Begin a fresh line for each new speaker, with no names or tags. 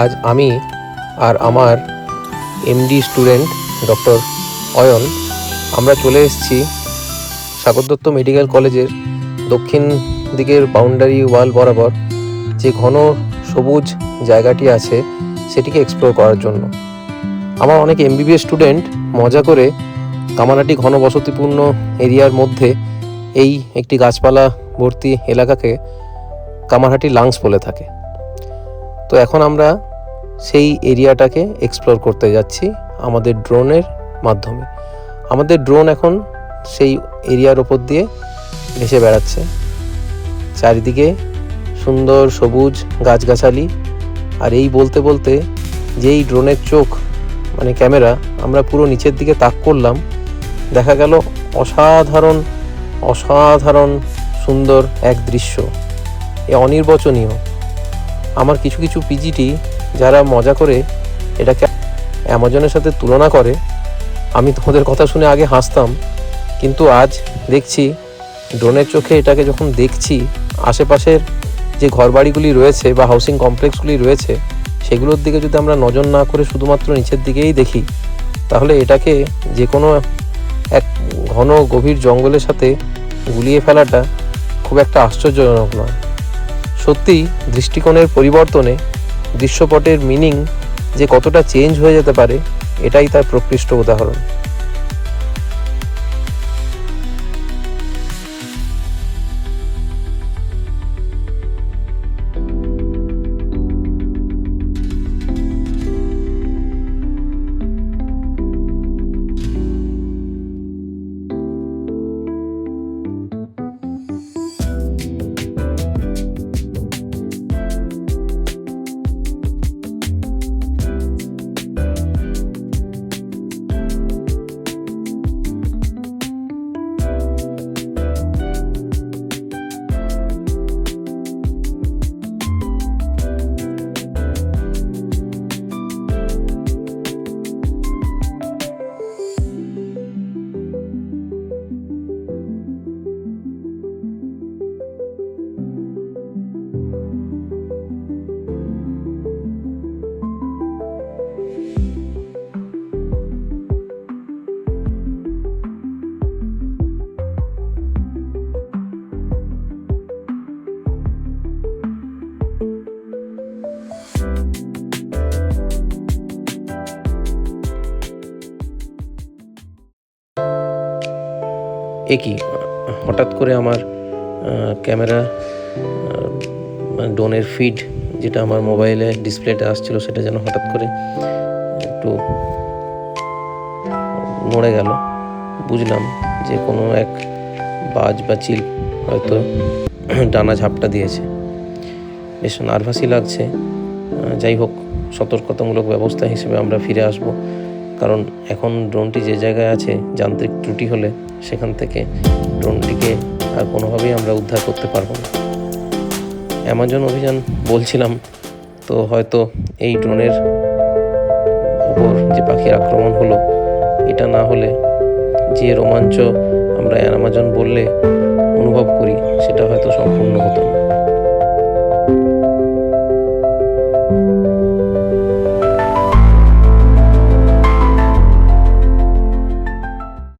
আজ আমি আর আমার এমডি স্টুডেন্ট ডক্টর অয়ন আমরা চলে এসেছি সাগর দত্ত মেডিকেল কলেজের দক্ষিণ দিকের বাউন্ডারি ওয়াল বরাবর যে ঘন সবুজ জায়গাটি আছে সেটিকে এক্সপ্লোর করার জন্য। আমার অনেক এমবিবিএস স্টুডেন্ট মজা করে কামারহাটি ঘনবসতিপূর্ণ এরিয়ার মধ্যে এই একটি গাছপালা ভর্তি এলাকাকে কামারহাটি লাংস বলে থাকে। তো এখন আমরা সেই এরিয়াটাকে এক্সপ্লোর করতে যাচ্ছি আমাদের ড্রোনের মাধ্যমে। আমাদের ড্রোন এখন সেই এরিয়ার ওপর দিয়ে ভেসে বেড়াচ্ছে। চারিদিকে সুন্দর সবুজ গাছগাছালি, আর এই বলতে বলতে যেই ড্রোনের চোখ মানে ক্যামেরা আমরা পুরো নিচের দিকে তাক করলাম, দেখা গেল অসাধারণ সুন্দর এক দৃশ্য। অনির্বচনীয়। আমার কিছু কিছু পিজিটি যারা মজা করে এটাকে অ্যামাজনের সাথে তুলনা করে, আমি তোমাদের কথা শুনে আগে হাসতাম, কিন্তু আজ দেখছি ড্রোনের চোখে এটাকে যখন দেখছি, আশেপাশের যে ঘরবাড়িগুলি রয়েছে বা হাউসিং কমপ্লেক্সগুলি রয়েছে সেগুলোর দিকে যদি আমরা নজর না করে শুধুমাত্র নিচের দিকেই দেখি, তাহলে এটাকে যে কোনো এক ঘন গভীর জঙ্গলের সাথে গুলিয়ে ফেলাটা খুব একটা আশ্চর্যজনক নয়। সত্যি দৃষ্টিকোণের পরিবর্তনে দৃশ্যপটের মিনিং যে কতটা চেঞ্জ হয়ে যেতে পারে, এটাই তার প্রকৃষ্ট উদাহরণ। একই হঠাৎ করে আমার ক্যামেরা ড্রোনের ফিড যেটা আমার মোবাইলে ডিসপ্লেতে আসছিল সেটা যেন হঠাৎ করে একটু নড়ে গেল। বুঝলাম যে কোনো এক বাজ বা চিল হয়তো ডানা ঝাপটা দিয়েছে। বেশ নার্ভাসই লাগছে। যাই হোক, সতর্কতামূলক ব্যবস্থা হিসেবে আমরা ফিরে আসব, কারণ এখন ড্রোনটি যে জায়গায় আছে যান্ত্রিক ত্রুটি হলে সেখান থেকে ড্রোনটিকে আর কোনোভাবেই আমরা উদ্ধার করতে পারবো না। অ্যামাজন অভিযান বলছিলাম, তো হয়তো এই ড্রোনের উপর যে পাখির আক্রমণ হলো, এটা না হলে যে রোমাঞ্চ আমরা অ্যামাজন বললে অনুভব করি সেটা হয়তো সম্পূর্ণ হতো না।